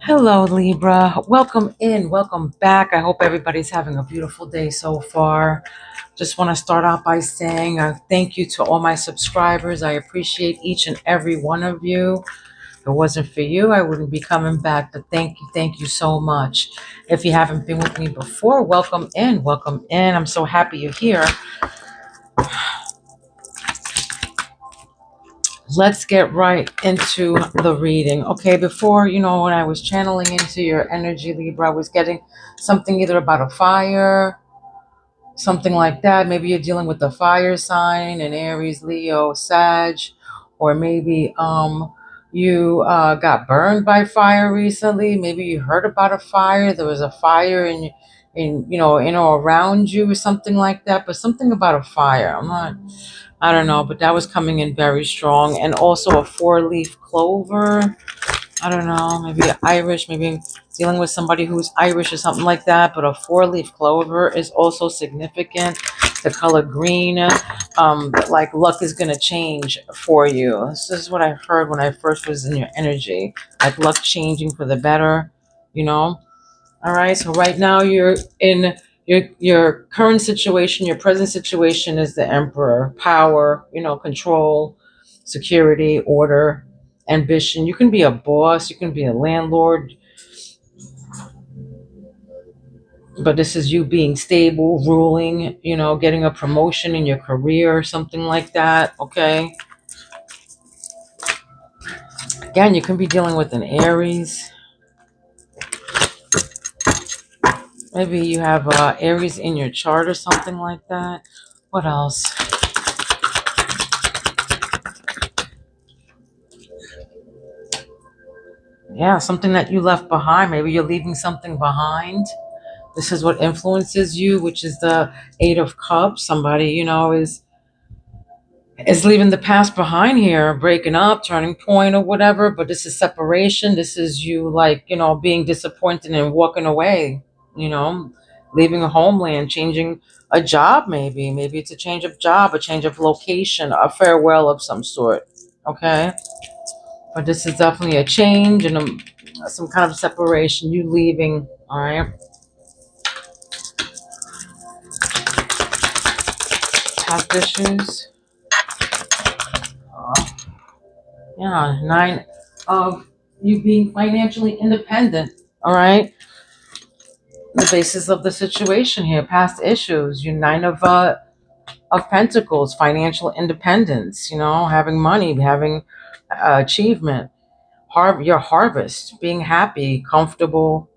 Hello, Libra. Welcome in, welcome back. I hope everybody's having a beautiful day so far. Just want to start out by saying thank you to all my subscribers. I appreciate each and every one of you. If it wasn't for you, I wouldn't be coming back. But thank you so much. If you haven't been with me before, welcome in, welcome in. I'm so happy you're here. Let's get right into the reading. Okay, before, when I was channeling into your energy, Libra, I was getting something either about a fire, something like that. Maybe you're dealing with the fire sign, an Aries, Leo, Sag, or maybe you got burned by fire recently. Maybe you heard about a fire. There was a fire in or around you or something like that. But something about a fire. I don't know, but that was coming in very strong. And also a four-leaf clover. I don't know, maybe Irish, maybe dealing with somebody who's Irish or something like that. But a four-leaf clover is also significant. The color green, like luck is going to change for you. This is what I heard when I first was in your energy. Like luck changing for the better, you know? All right, so right now you're in your current situation, your present situation is the Emperor, power, control, security, order, ambition. You can be a boss, you can be a landlord, but this is you being stable, ruling, getting a promotion in your career or something like that, okay? Again, you can be dealing with an Aries. Maybe you have Aries in your chart or something like that. What else? Yeah, something that you left behind. Maybe you're leaving something behind. This is what influences you, which is the Eight of Cups. Somebody, is leaving the past behind here, breaking up, turning point or whatever. But this is separation. This is you, like, being disappointed and walking away, you know, leaving a homeland, changing a job, maybe. Maybe it's a change of job, a change of location, a farewell of some sort. Okay. But this is definitely a change and some kind of separation, you leaving, all right? Past issues. Uh, yeah, nine of you being financially independent, all right? The basis of the situation here, past issues, you nine of pentacles, financial independence, having money, having achievement, your harvest, being happy, comfortable,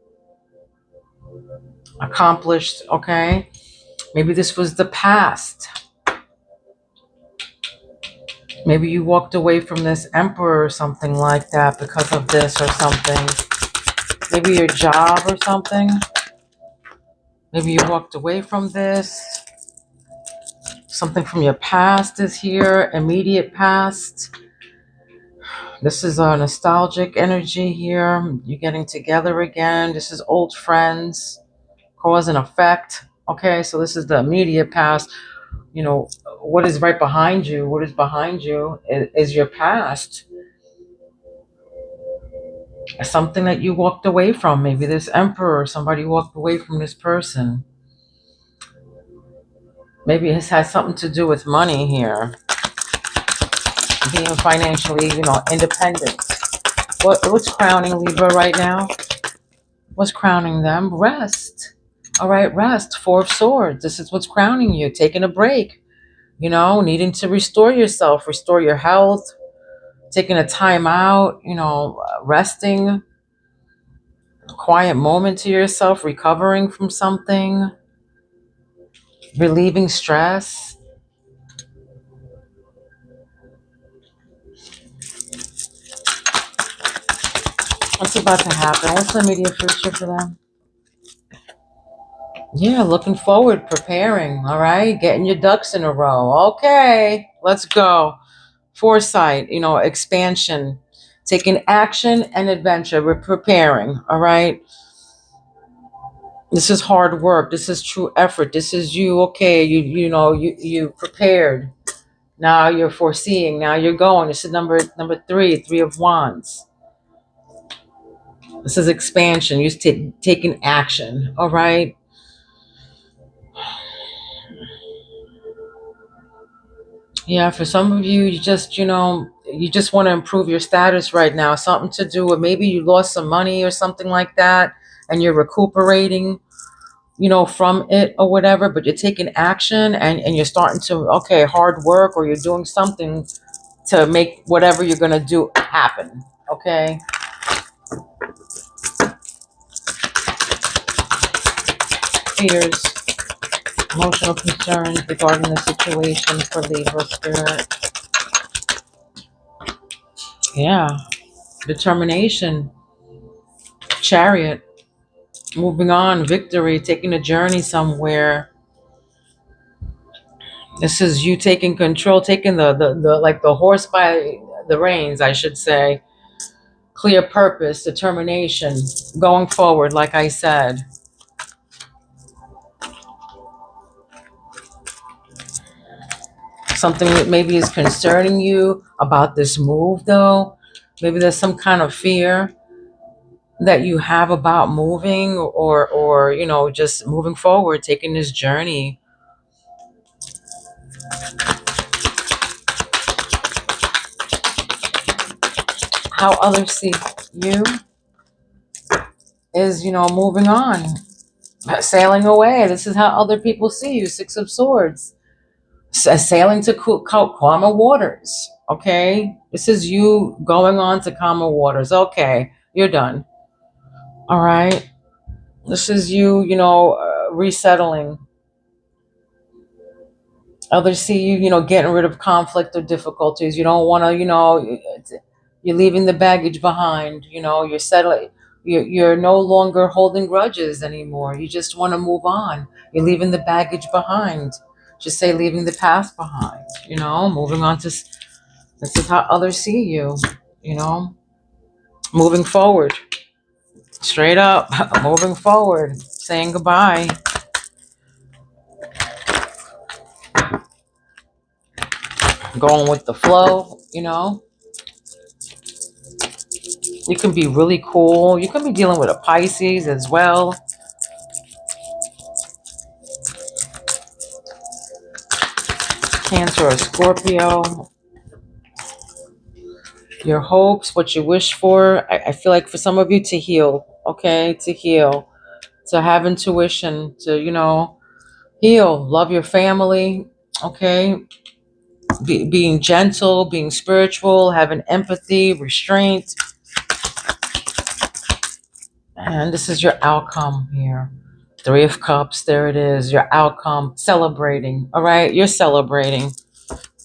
accomplished, okay? Maybe this was the past. Maybe you walked away from this emperor or something like that because of this or something. Maybe your job or something. Maybe you walked away from this. Something from your past is here, immediate past. This is a nostalgic energy here. You're getting together again. This is old friends, cause and effect. Okay, so this is the immediate past. What is right behind you, what is behind you is your past. Something that you walked away from. Maybe this emperor, somebody walked away from this person. Maybe it has something to do with money here. Being financially, independent. What's crowning Libra right now? What's crowning them? Rest. All right, rest. Four of Swords. This is what's crowning you. Taking a break. Needing to restore yourself, restore your health, taking a time out, resting, a quiet moment to yourself, recovering from something, relieving stress. What's about to happen? What's the immediate future for them? Yeah, looking forward, preparing, all right? Getting your ducks in a row. Okay, let's go. Foresight, expansion, taking action and adventure. We're preparing, all right? This is hard work. This is true effort. This is you, okay, you prepared. Now you're foreseeing. Now you're going. This is number three, Three of Wands. This is expansion. You're taking action. All right. Yeah, for some of you, you just want to improve your status right now. Something to do with maybe you lost some money or something like that, and you're recuperating, from it or whatever, but you're taking action and you're starting to, okay, hard work, or you're doing something to make whatever you're going to do happen. Okay. Fears, emotional concerns regarding the situation for Libra spirit. Yeah. Determination, chariot, moving on, victory, taking a journey somewhere. This is you taking control, taking the like the horse by the reins, I should say. Clear purpose, determination, going forward, like I said. Something that maybe is concerning you about this move, though. Maybe there's some kind of fear that you have about moving, or just moving forward, taking this journey. How others see you is, moving on, sailing away. This is how other people see you. Six of Swords, sailing to calmer waters. Okay, this is you going on to calmer waters. Okay, you're done. All right, this is you, resettling. Others see you, getting rid of conflict or difficulties. You don't want to, you're leaving the baggage behind. You're settling. You're no longer holding grudges anymore. You just want to move on. You're leaving the baggage behind. Just say leaving the past behind. Moving on to. This is how others see you. You know, moving forward. Straight up, moving forward. Saying goodbye. Going with the flow. You can be really cool. You can be dealing with a Pisces as well. Cancer or Scorpio. Your hopes, what you wish for. I feel like for some of you to heal, okay? To heal, to have intuition, to, heal, love your family, okay? Being gentle, being spiritual, having empathy, restraint. And this is your outcome here. Three of Cups, there it is, your outcome, celebrating, all right? You're celebrating.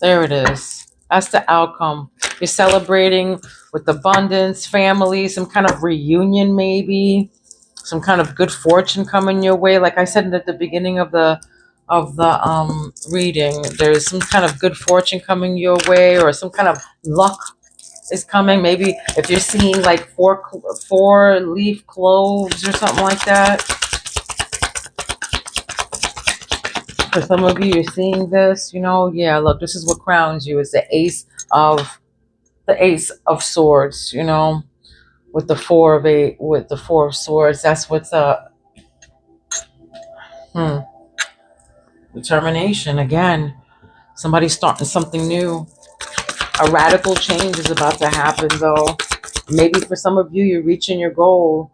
There it is. That's the outcome. You're celebrating with abundance, family, some kind of reunion maybe, some kind of good fortune coming your way. Like I said at the beginning of the reading, there's some kind of good fortune coming your way, or some kind of luck is coming. Maybe if you're seeing like four leaf cloves or something like that. For some of you, you're seeing this, yeah, look, this is what crowns you. It's the Ace of Swords, with the Four of Swords. That's what's up. Determination again. Somebody's starting something new. A radical change is about to happen, though. Maybe for some of you, you're reaching your goal,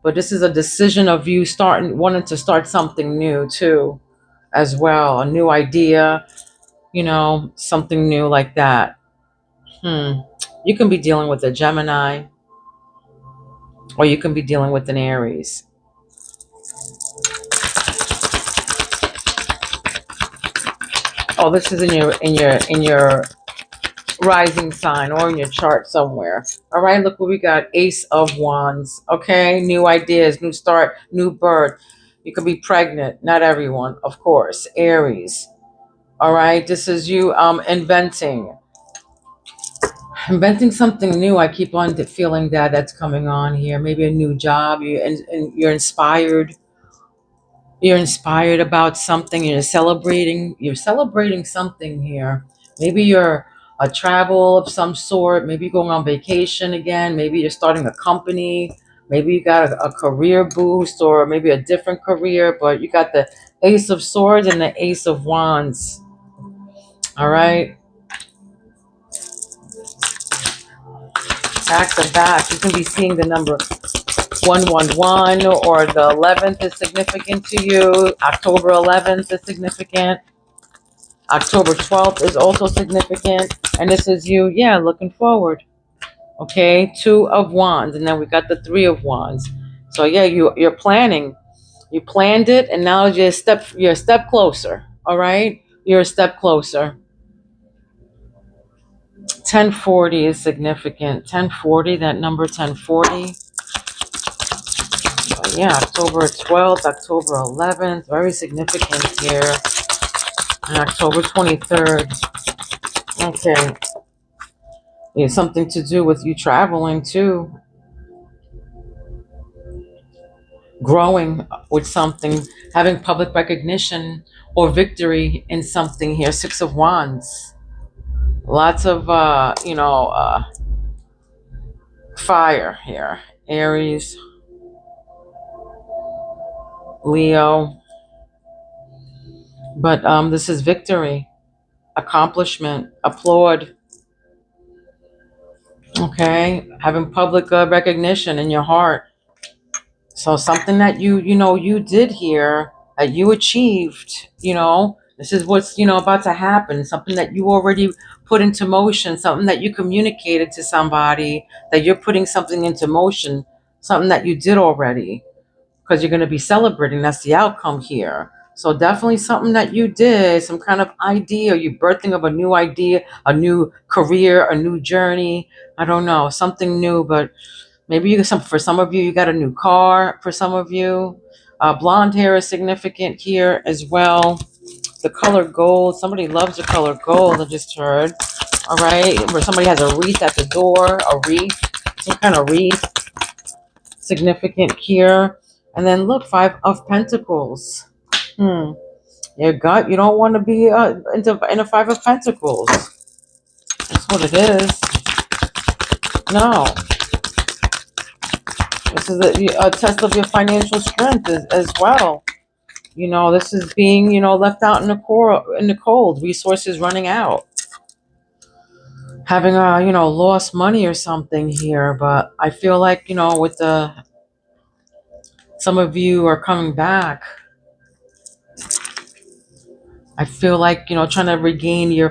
but this is a decision of you wanting to start something new too, as well. A new idea, something new like that. You can be dealing with a Gemini, or you can be dealing with an Aries. Oh, this is in your rising sign, or in your chart somewhere. All right, look what we got. Ace of Wands. Okay, new ideas, new start, new birth. You could be pregnant. Not everyone, of course. Aries. All right, this is you inventing something new. I keep on feeling that's coming on here. Maybe a new job. You're inspired. You're inspired about something. You're celebrating something here. Maybe you're a travel of some sort. Maybe you're going on vacation again. Maybe you're starting a company. Maybe you got a career boost or maybe a different career, but you got the Ace of Swords and the Ace of Wands. All right. Back to back. You can be seeing the number 111, or the 11th is significant to you. October 11th is significant. October 12th is also significant. And this is you, yeah, looking forward. Okay, 2 of Wands, and then we got the 3 of Wands. So yeah, you're planning. You planned it, and now you're a step closer. All right, you're a step closer. 1040 is significant. 1040, that number 1040. Yeah, October 12th, October 11th, very significant here. And October 23rd. Okay. Yeah, something to do with you traveling too. Growing with something, having public recognition or victory in something here. 6 of Wands. Lots of, fire here. Aries, Leo. But this is victory, accomplishment, applaud. Okay, having public recognition in your heart. So something that you did here, that you achieved, this is what's, about to happen. Something that you already put into motion, something that you communicated to somebody, that you're putting something into motion, something that you did already, because you're going to be celebrating. That's the outcome here. So definitely something that you did, some kind of idea, you birthing of a new idea, a new career, a new journey. I don't know, something new, but maybe for some of you, you got a new car. For some of you, blonde hair is significant here as well. The color gold. Somebody loves the color gold. I just heard. All right, where somebody has a wreath at the door. A wreath, some kind of wreath. Significant here. And then look, 5 of Pentacles. Your gut. You don't want to be in a 5 of Pentacles. That's what it is. No. This is a test of your financial strength as well. This is being, left out in the cold. Resources running out. Having lost money or something here. But I feel like, with some of you are coming back. I feel like, trying to regain your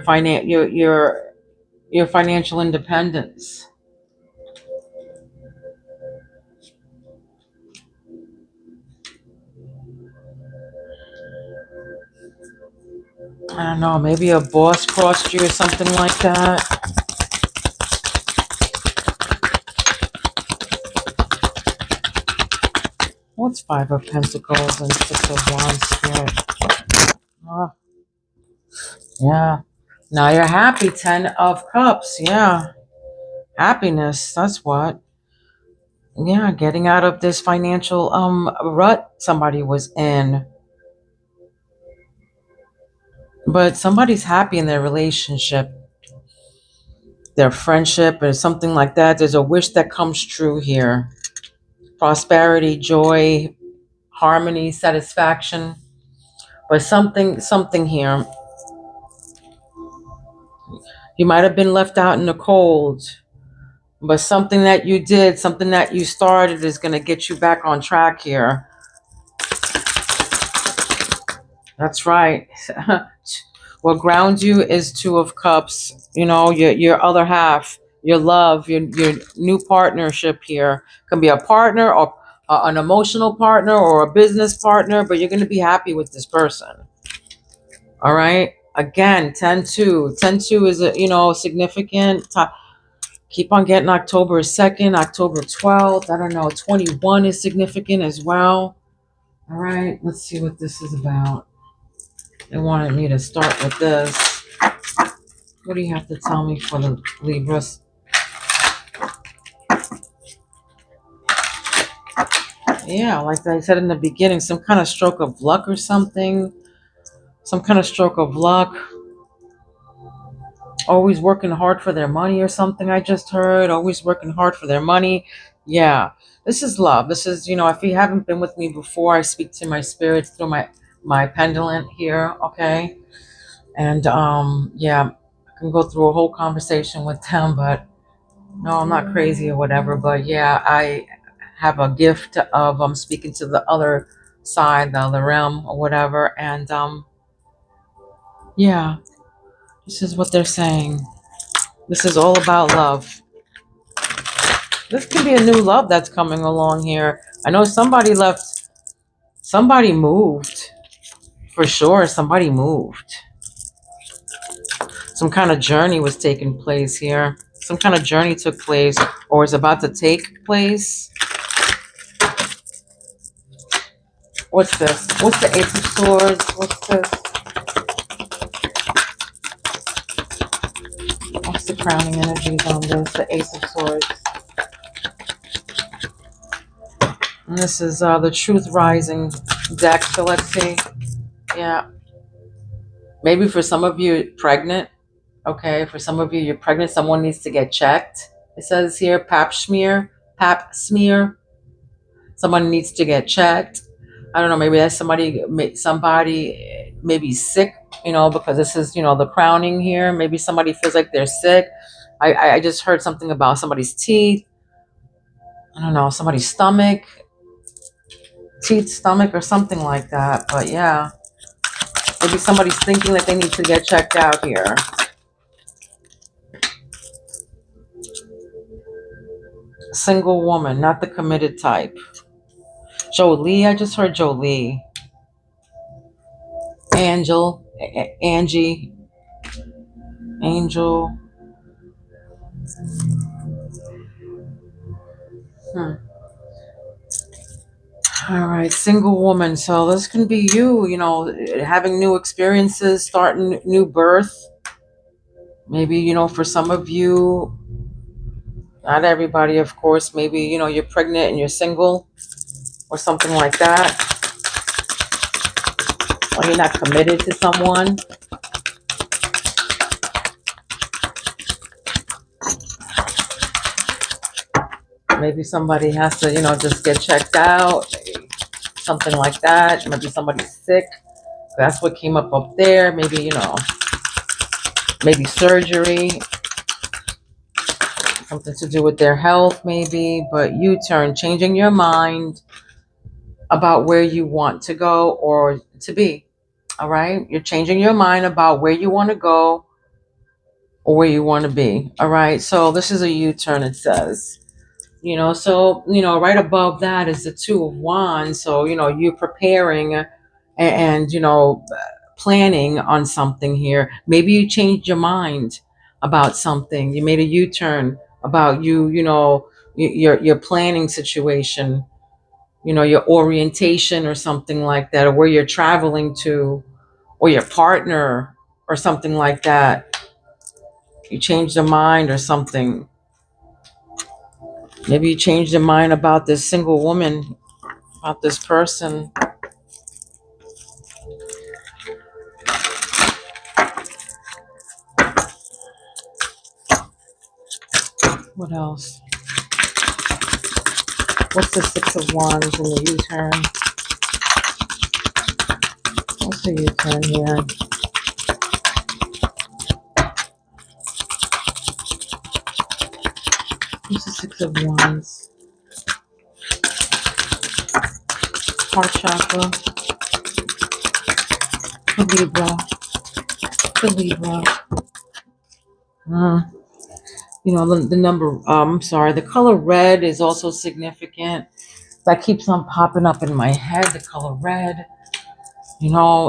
financial independence. I don't know, maybe a boss crossed you or something like that. What's 5 of Pentacles and 6 of Wands here? Oh, yeah. Now you're happy. 10 of Cups. Yeah. Happiness. That's what. Yeah, getting out of this financial rut somebody was in. But somebody's happy in their relationship, their friendship, or something like that. There's a wish that comes true here. Prosperity, joy, harmony, satisfaction. But something here. You might have been left out in the cold, but something that you did, something that you started is going to get you back on track here. That's right. What grounds you is 2 of Cups. Your other half, your love, your new partnership here. Can be a partner or an emotional partner or a business partner, but you're going to be happy with this person. All right. Again, 10-2. 10-2 is significant. Keep on getting October 2nd, October 12th. I don't know. 21 is significant as well. All right. Let's see what this is about. They wanted me to start with this. What do you have to tell me for the Libras? Yeah, like I said in the beginning, some kind of stroke of luck or something. Some kind of stroke of luck. Always working hard for their money or something, I just heard. Always working hard for their money. Yeah, this is love. This is, if you haven't been with me before, I speak to my spirits through my pendulum here, okay? And yeah, I can go through a whole conversation with them, but no, I'm not crazy or whatever. But yeah, I have a gift of speaking to the other side, the other realm or whatever. And yeah, this is what they're saying. This is all about love. This could be a new love that's coming along here. I know somebody left, somebody moved. For sure, somebody moved. Some kind of journey was taking place here. Some kind of journey took place or is about to take place. What's this? What's the Ace of Swords? What's this? What's the crowning energies on this? The Ace of Swords. And this is the Truth Rising deck. So let's see. Yeah. Maybe for some of you, pregnant. Okay. For some of you, you're pregnant. Someone needs to get checked. It says here, pap smear. Pap smear. Someone needs to get checked. I don't know. Maybe that's somebody maybe sick, because this is, the crowning here. Maybe somebody feels like they're sick. I just heard something about somebody's teeth. I don't know, somebody's stomach, teeth, stomach, or something like that. But yeah, maybe somebody's thinking that they need to get checked out here. Single woman, not the committed type. Jolie, I just heard Jolie. Angie, Angel. All right, single woman. So this can be you, having new experiences, starting new birth. Maybe, for some of you, not everybody, of course, maybe, you're pregnant and you're single or something like that. Or you're not committed to someone. Maybe somebody has to, just get checked out. Something like that. Maybe somebody's sick. That's what came up there. Maybe, maybe surgery. Something to do with their health, maybe. But U-turn, changing your mind about where you want to go or to be. All right? You're changing your mind about where you want to go or where you want to be. All right? So this is a U-turn, it says. So, right above that is the Two of Wands. So, you're preparing and planning on something here. Maybe you changed your mind about something. You made a U-turn about your planning situation, your orientation or something like that, or where you're traveling to, or your partner or something like that. You changed your mind or something. Maybe you changed your mind about this single woman, about this person. What else? What's the Six of Wands in the U-turn? What's the U-turn here? What's the Six of Wands? Heart chakra. The Libra. The number, I'm sorry, the color red is also significant. That keeps on popping up in my head, the color red.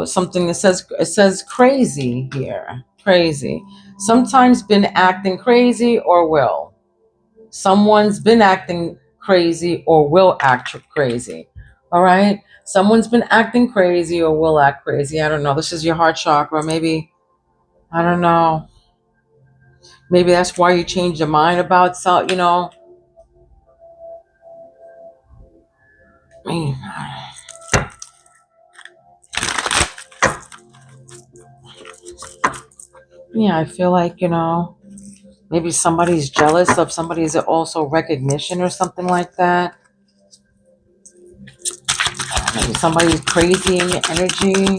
Something that says crazy here. Crazy. Sometimes been acting crazy or will. Someone's been acting crazy or will act crazy. All right? Someone's been acting crazy or will act crazy. I don't know. This is your heart chakra. Maybe, I don't know. Maybe that's why you changed your mind about something, Yeah, I feel like, Maybe somebody's jealous of somebody's also recognition or something like that. Maybe somebody's crazy in your energy.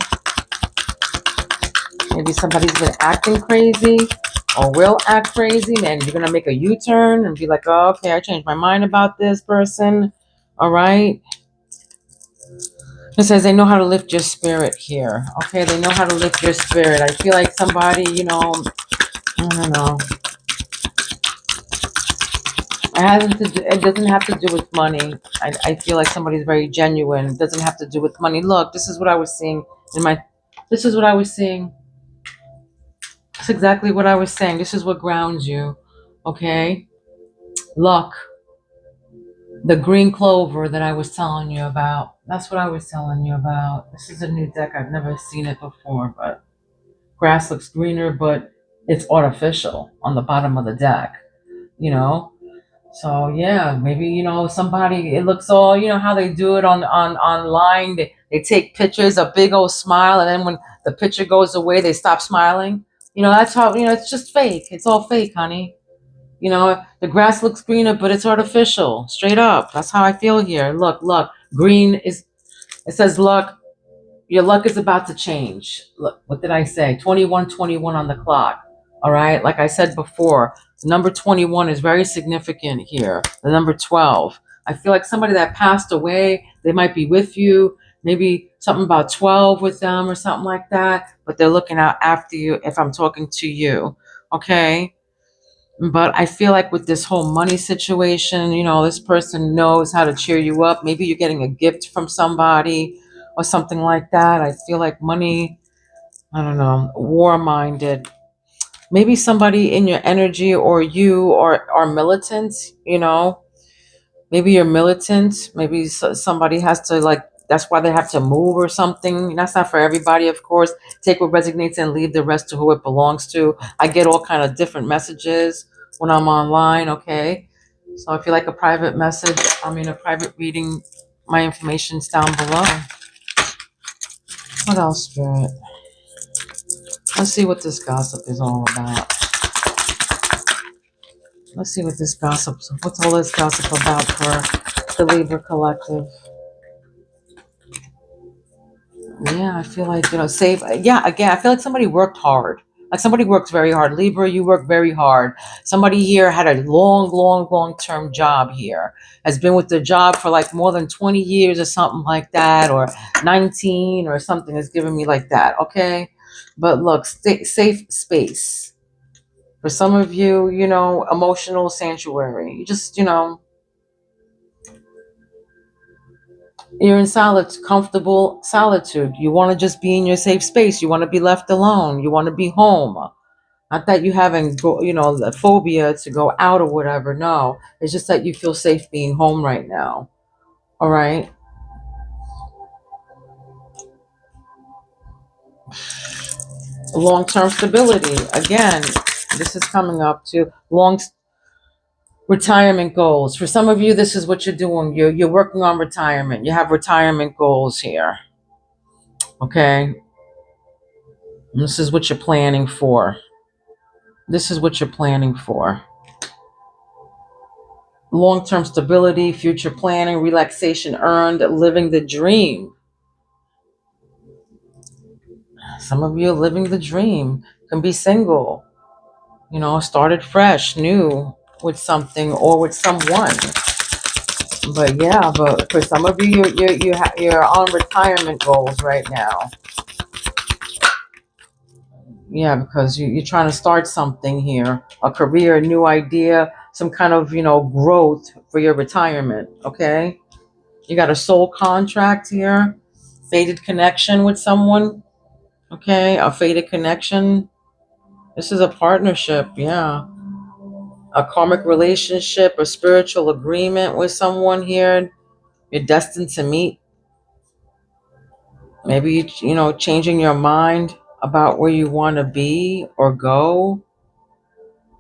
Maybe somebody's been acting crazy or will act crazy, and you're going to make a U-turn and be like, oh, okay, I changed my mind about this person. All right. It says they know how to lift your spirit here. Okay, they know how to lift your spirit. I feel like somebody, I don't know. It doesn't have to do with money. I feel like somebody's very genuine. It doesn't have to do with money. Look, this is what I was seeing this is what I was seeing. That's exactly what I was saying. This is what grounds you. Okay? Luck. The green clover that I was telling you about. That's what I was telling you about. This is a new deck. I've never seen it before, but grass looks greener, but it's artificial on the bottom of the deck, you know? So yeah, maybe, somebody, it looks all, how they do it on online. They take pictures, a big old smile, and then when the picture goes away, they stop smiling. That's how, it's just fake. It's all fake, honey. The grass looks greener, but it's artificial. Straight up. That's how I feel here. Look. Green is, it says luck. Your luck is about to change. Look, what did I say? 21:21 on the clock. All right. Like I said before, the number 21 is very significant here. The number 12. I feel like somebody that passed away, they might be with you. Maybe something about 12 with them or something like that. But they're looking out after you if I'm talking to you. Okay. But I feel like with this whole money situation, this person knows how to cheer you up. Maybe you're getting a gift from somebody or something like that. I feel like money, I don't know, war-minded. Maybe somebody in your energy or you are militant, Maybe you're militant. Maybe somebody has to, like, that's why they have to move or something. That's not for everybody, of course. Take what resonates and leave the rest to who it belongs to. I get all kind of different messages when I'm online, okay? So if you like a private message, a private reading, my information's down below. What else, Spirit? Let's see what this gossip is all about. Let's see what this gossip, what's all this gossip about for the Libra Collective. Yeah, I feel like, save. Yeah, again, I feel like somebody worked hard. Like somebody works very hard. Libra, you work very hard. Somebody here had a long-term job here. Has been with the job for like more than 20 years or something like that, or 19 or something is giving me like that, okay? But look, safe space. For some of you, emotional sanctuary. You just, you're in comfortable solitude. You want to just be in your safe space. You want to be left alone. You want to be home. Not that you haven't, the phobia to go out or whatever. No, it's just that you feel safe being home right now. All right. Long-term stability. Again, this is coming up to retirement goals. For some of you, this is what you're doing. You're working on retirement. You have retirement goals here. Okay. And this is what you're planning for. This is what you're planning for. Long-term stability, future planning, relaxation earned, living the dream. Some of you are living the dream. Can be single, started fresh, new with something or with someone. But yeah, but for some of you, you're on retirement goals right now. Yeah, because you're trying to start something here, a career, a new idea, some kind of, growth for your retirement, okay? You got a soul contract here, fated connection with someone, okay? A fated connection. This is a partnership, yeah. A karmic relationship, a spiritual agreement with someone here. You're destined to meet. Maybe, changing your mind about where you want to be or go.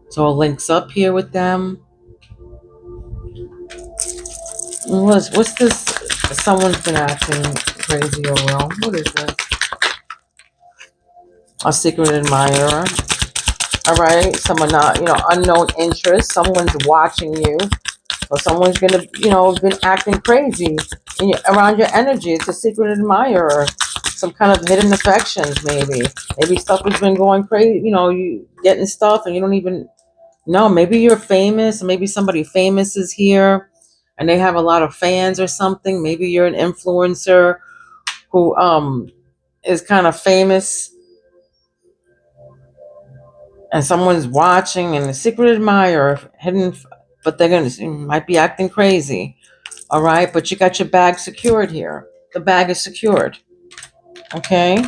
So it links up here with them. What's this? Someone's been acting crazy or well. What is this? A secret admirer. All right, someone not, unknown interest. Someone's watching you, or someone's gonna, been acting crazy around your energy. It's a secret admirer, some kind of hidden affections, maybe. Maybe stuff has been going crazy. You getting stuff and you don't even know. Maybe you're famous. Maybe somebody famous is here, and they have a lot of fans or something. Maybe you're an influencer who is kind of famous, and someone's watching, and a secret admirer, hidden, but they're gonna might be acting crazy. All right, but you got your bag secured here. The bag is secured. Okay,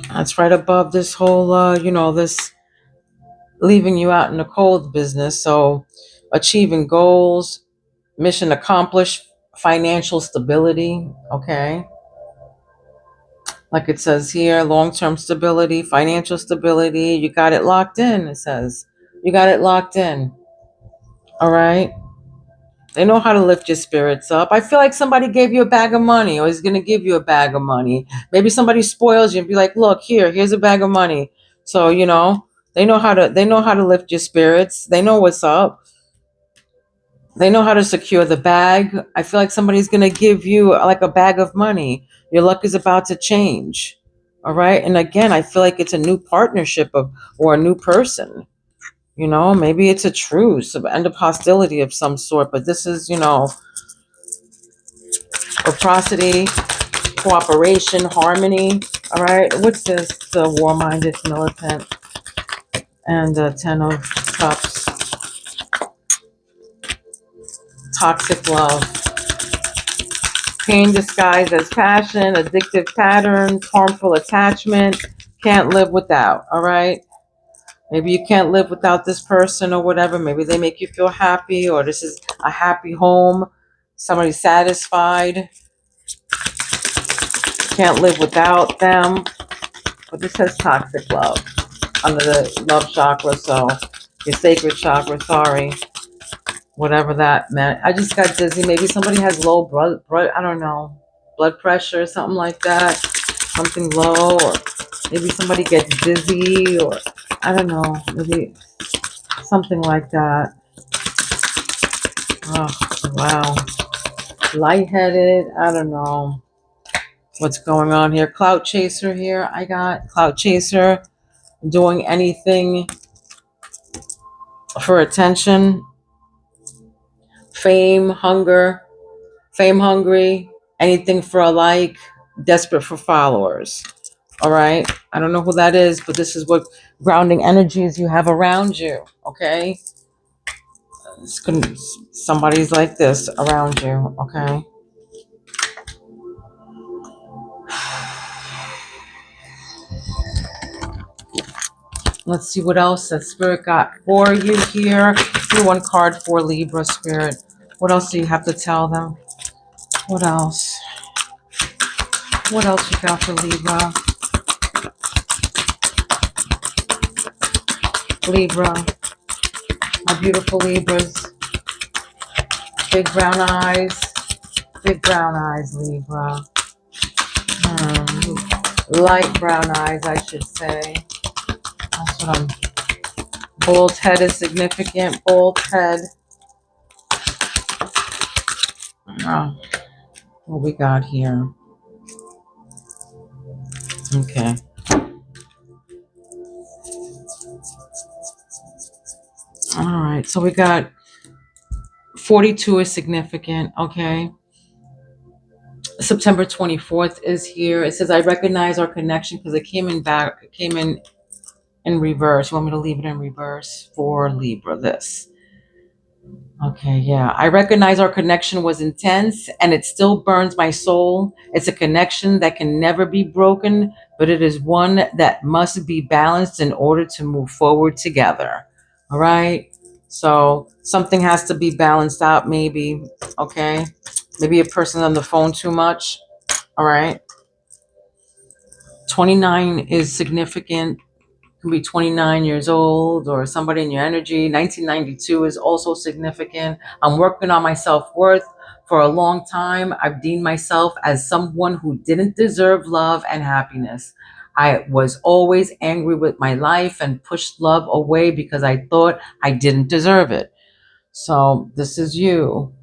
that's right above this whole, this leaving you out in the cold business. So, achieving goals, mission accomplished, financial stability. Okay, like it says here, long-term stability, financial stability. You got it locked in. It says you got it locked in. All right. They know how to lift your spirits up. I feel like somebody gave you a bag of money or is going to give you a bag of money. Maybe somebody spoils you and be like, "Look, here's a bag of money." So, they know how to lift your spirits. They know what's up. They know how to secure the bag. I feel like somebody's going to give you like a bag of money. Your luck is about to change. All right? And again, I feel like it's a new partnership or a new person. Maybe it's a truce, an end of hostility of some sort, but this is, reciprocity, cooperation, harmony. All right, what's this? The war-minded militant and 10 of Cups, toxic love, pain disguised as passion, addictive patterns, harmful attachment, can't live without. All right. Maybe you can't live without this person or whatever. Maybe they make you feel happy, or this is a happy home. Somebody's satisfied. Can't live without them. But this says toxic love under the love chakra. So your sacred chakra, sorry. Whatever that meant. I just got dizzy. Maybe somebody has low blood, I don't know, blood pressure, something like that. Something low, or maybe somebody gets dizzy, or I don't know, maybe something like that. Oh, wow. Lightheaded, I don't know what's going on here. Clout chaser here. I got clout chaser, doing anything for attention, fame, fame hungry, anything for a like, desperate for followers. All right. I don't know who that is, but this is what grounding energies you have around you. Okay. Somebody's like this around you. Okay. Let's see what else that Spirit got for you here. Do one card for Libra, Spirit. What else do you have to tell them? What else? What else you got for Libra? Libra. My beautiful Libras. Big brown eyes. Big brown eyes, Libra. Light brown eyes, I should say. That's what I'm... Bald head is significant. Bald head. Oh, what we got here? Okay. All right. So we got 42 is significant. Okay. September 24th is here. It says, I recognize our connection because it came in reverse. You want me to leave it in reverse for Libra, this? Okay, yeah. I recognize our connection was intense and it still burns my soul. It's a connection that can never be broken, but it is one that must be balanced in order to move forward together. All right. So something has to be balanced out, maybe. Okay. Maybe a person's on the phone too much. All right. 29 is significant. Can be 29 years old or somebody in your energy. 1992 is also significant. I'm working on my self-worth for a long time. I've deemed myself as someone who didn't deserve love and happiness. I was always angry with my life and pushed love away because I thought I didn't deserve it. So this is you.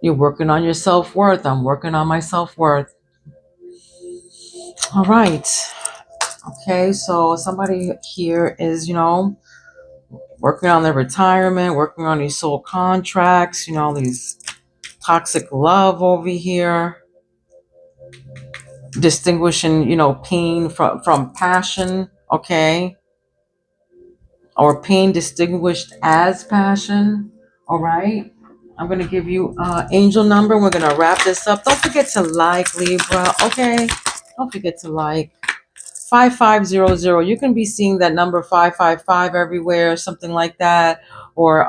You're working on your self-worth. I'm working on my self-worth. All right. Okay, so somebody here is, working on their retirement, working on these soul contracts, these toxic love over here, distinguishing, pain from passion, okay? Or pain distinguished as passion. All right. I'm going to give you angel number. We're going to wrap this up. Don't forget to like, Libra. Okay. Don't forget to like. 5500. You can be seeing that number 555 everywhere, something like that. Or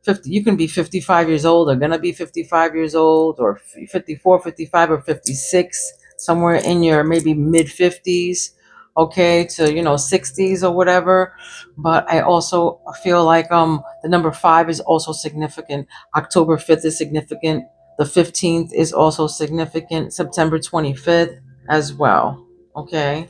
50. You can be 55 years old, or gonna be 55 years old, or 54, 55, or 56, somewhere in your maybe mid 50s, okay, to 60s or whatever. But I also feel like the number 5 is also significant. October 5th is significant. The 15th is also significant. September 25th as well. Okay.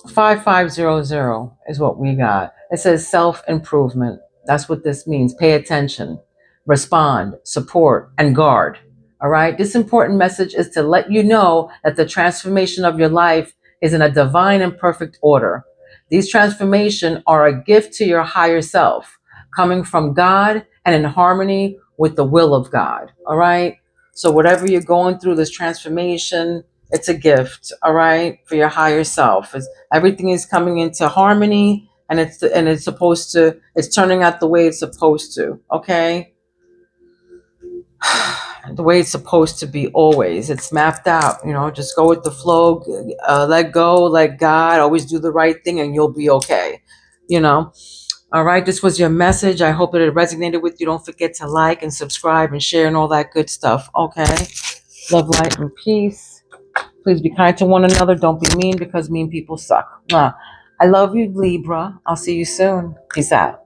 5500 is what we got. It says self improvement. That's what this means. Pay attention, respond, support, and guard. All right. This important message is to let you know that the transformation of your life is in a divine and perfect order. These transformations are a gift to your higher self, coming from God and in harmony with the will of God. All right. So, whatever you're going through, this transformation, it's a gift, all right, for your higher self. Everything is coming into harmony, and it's turning out the way it's supposed to. Okay, the way it's supposed to be. Always it's mapped out. Just go with the flow. Let go, let God. Always do the right thing, and you'll be okay. All right, this was your message. I hope that it resonated with you. Don't forget to like and subscribe and share and all that good stuff. Okay, love, light, and peace. Please be kind to one another. Don't be mean, because mean people suck. I love you, Libra. I'll see you soon. Peace out.